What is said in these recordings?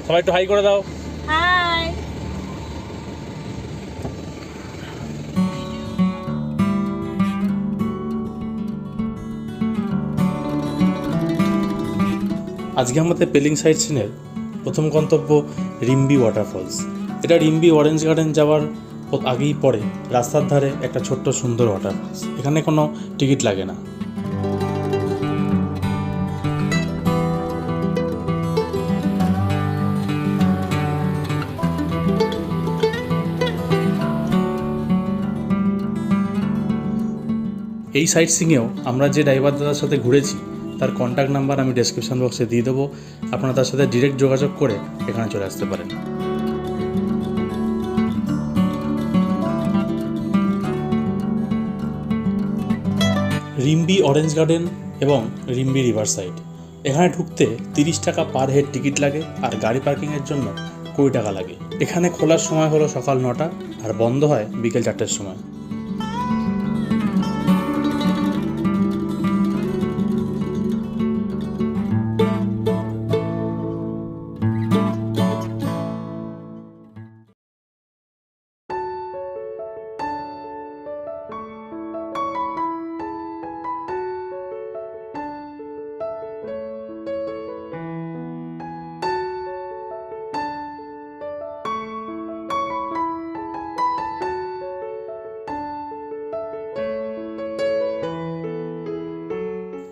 সবাই একটু হাই করে দাও। হাই। আজকে আমাদের পেলিং সাইট সিনের প্রথম গন্তব্য রিম্বি ওয়াটারফলস। এটা রিম্বি অরেঞ্জ গার্ডেন যাওয়ার আগেই পড়ে রাস্তার ধারে একটা ছোট্ট সুন্দর ওয়াটারফলস। এখানে কোনো টিকিট লাগে না। এই সাইট সিংয়েও আমরা যে ড্রাইভার দাদার সাথে ঘুরেছি তার কন্ট্যাক্ট নাম্বার আমি ডেসক্রিপশন বক্সে দিয়ে দেবো। আপনারা তার সাথে ডিরেক্ট যোগাযোগ করে এখানে চলে আসতে পারেন। রিম্বি অরেঞ্জ গার্ডেন এবং রিম্বি রিভার সাইড, এখানে ঢুকতে 30 টাকা পার হেড টিকিট লাগে আর গাড়ি পার্কিংয়ের জন্য 20 টাকা লাগে। এখানে খোলার সময় হলো সকাল 9টা আর বন্ধ হয় বিকেল 4টের সময়।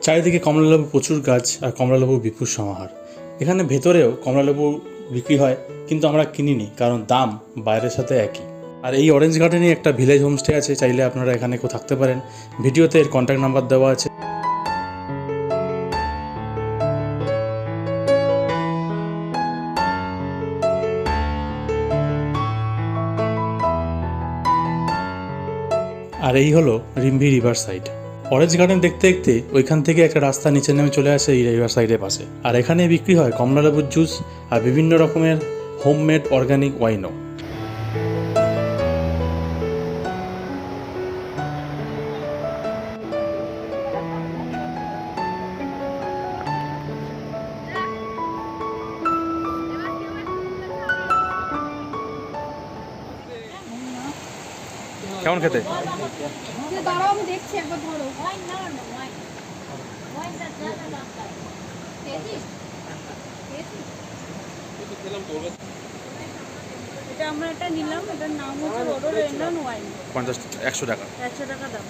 চারিদিকে কমলালেবু প্রচুর গাছ আর কমলালেবু বিপুল সমাহার। এখানে ভেতরেও কমলালেবু বিক্রি হয়, কিন্তু আমরা কিনিনি কারণ দাম বাইরের সাথে একই। আর এই অরেঞ্জ গার্ডেনে একটা ভিলেজ হোমস্টে আছে, চাইলে আপনারা এখানে কেউ থাকতে পারেন। ভিডিওতে এর কন্ট্যাক্ট নাম্বার দেওয়া আছে। আর এই হলো Rimbi river side. Orange garden দেখতে দেখতে ওইখান থেকে একটা রাস্তা নিচে নেমে চলে আসে এই রিভার সাইডের পাশে। আর এখানে বিক্রি হয় কমলালেবুর জুস আর বিভিন্ন রকমের হোমমেড অর্গানিক ওয়াইনও। কেমন খেতে? দাঁড়াও আমি দেখছি একবার ধরো। এটা আমরা এটা নিলাম, এটার নাম হচ্ছে রোডোডেন্ড্রন ওয়াইন। 100 টাকা। 100 টাকা দাম।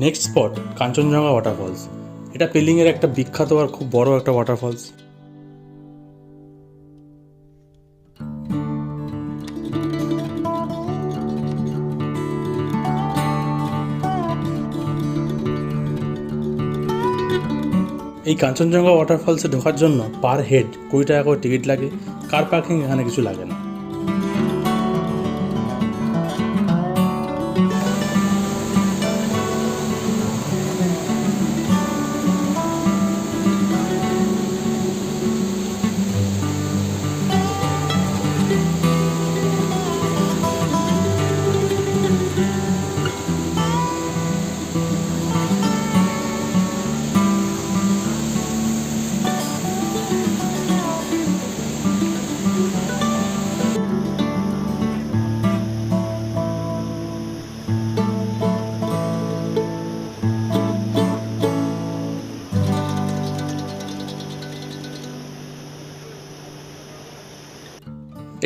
Next spot Kanchenjunga waterfalls. এটা পেলিংয়ের একটা বিখ্যাত আর খুব বড় একটা ওয়াটারফলস। এই কাঞ্চনজঙ্ঘা ওয়াটারফলসে ঢোকার জন্য পার হেড 20 টাকা করে টিকিট লাগে। কার পার্কিং এখানে কিছু লাগে না।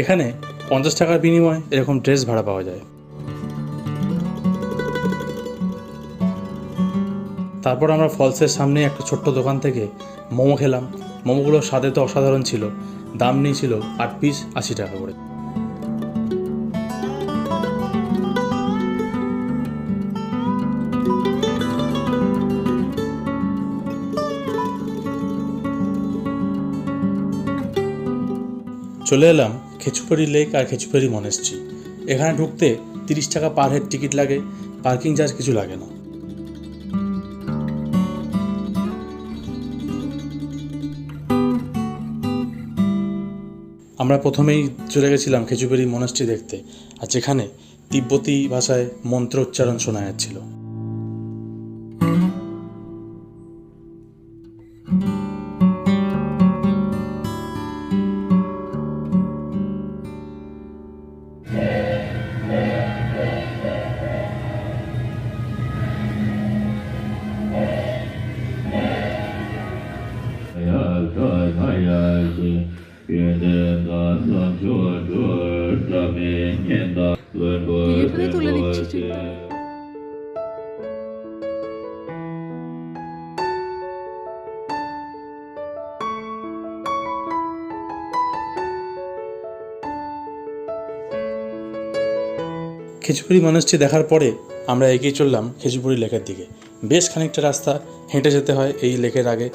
এখানে 50 টাকার বিনিময়ে এরকম ড্রেস ভাড়া পাওয়া যায়। তারপর আমরা ফলসের সামনে একটা ছোট্ট দোকান থেকে মোমো খেলাম। মোমোগুলোর স্বাদে তো অসাধারণ ছিল। দাম নিয়েছিল 8 পিস 80 টাকা করে। চলে এলাম খেচুপেড়ি লেক আর খেচুপেড়ি মনেস্ট্রি। এখানে ঢুকতে 30 টাকা পার হেড টিকিট লাগে। পার্কিং চার্জ কিছু লাগে না। আমরা প্রথমেই চলে গেছিলাম খেচুপেড়ি মনেস্ট্রি দেখতে, আর যেখানে তিব্বতী ভাষায় মন্ত্র উচ্চারণ শোনা যাচ্ছিল। তুলে দিচ্ছি খেজুপুরি মনাস্ট্রি দেখার পরে আমরা এগিয়ে চললাম খেজুপুরি লেকের দিকে। বেশ খানিকটা রাস্তা হেঁটে যেতে হয় এই লেকের আগে।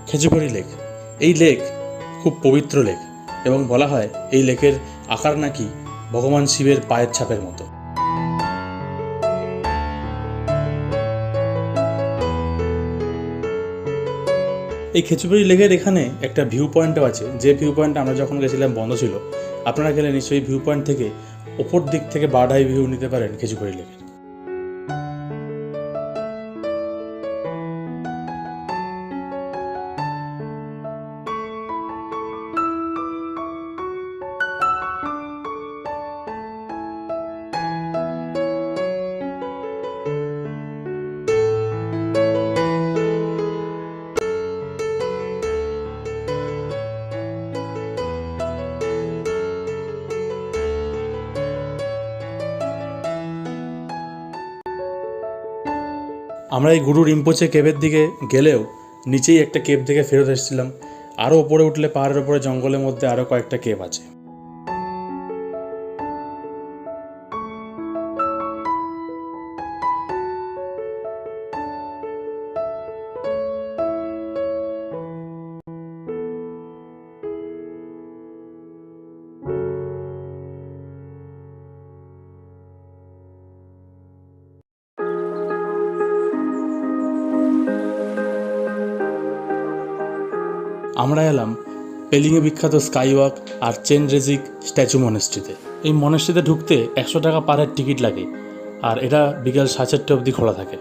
খেজুপুরি লেক, এই লেক খুব পবিত্র লেক এবং বলা হয় এই লেকের আকার নাকি ভগবান শিবের পায়ের ছাপের মতো। এই খেজুপুরি লেকের এখানে একটা ভিউ পয়েন্টও আছে, যে ভিউ পয়েন্ট আমরা যখন গেছিলাম বন্ধ ছিল। আপনারা গেলে নিশ্চয়ই ভিউ পয়েন্ট থেকে ওপর দিক থেকে বার্ড আই ভিউ নিতে পারেন খেজুপুরি লেকের। আমরা এই গুরু রিম্পোচে কেভের দিকে গেলেও নিচেই একটা কেভ থেকে ফেরত এসেছিলাম। আরও ওপরে উঠলে পাহাড়ের ওপরে জঙ্গলের মধ্যে আরও কয়েকটা কেভ আছে। আমরা এলাম পেলিংয়ে বিখ্যাত স্কাইওয়াক আর চেন রেজিক স্ট্যাচু মনেস্ট্রিতে। এই মনেস্ট্রিতে ঢুকতে 100 টাকা পার হেড টিকিট লাগে, আর এটা বিকাল 4:30 অবধি খোলা থাকে।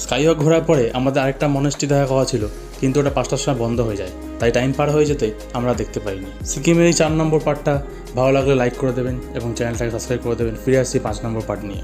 স্কাইওয়াক ঘোরার পরে আমাদের আরেকটা মনেস্ট্রি দেখা করা ছিল, কিন্তু ওটা 5টার সময় বন্ধ হয়ে যায়, তাই টাইম পার হয়ে যেতে আমরা দেখতে পাইনি। সিকিমের এই 4 নম্বর পার্টটা ভালো লাগলে লাইক করে দেবেন এবং চ্যানেলটাকে সাবস্ক্রাইব করে দেবেন। ফিরে আসছি 5 নম্বর পার্ট নিয়ে।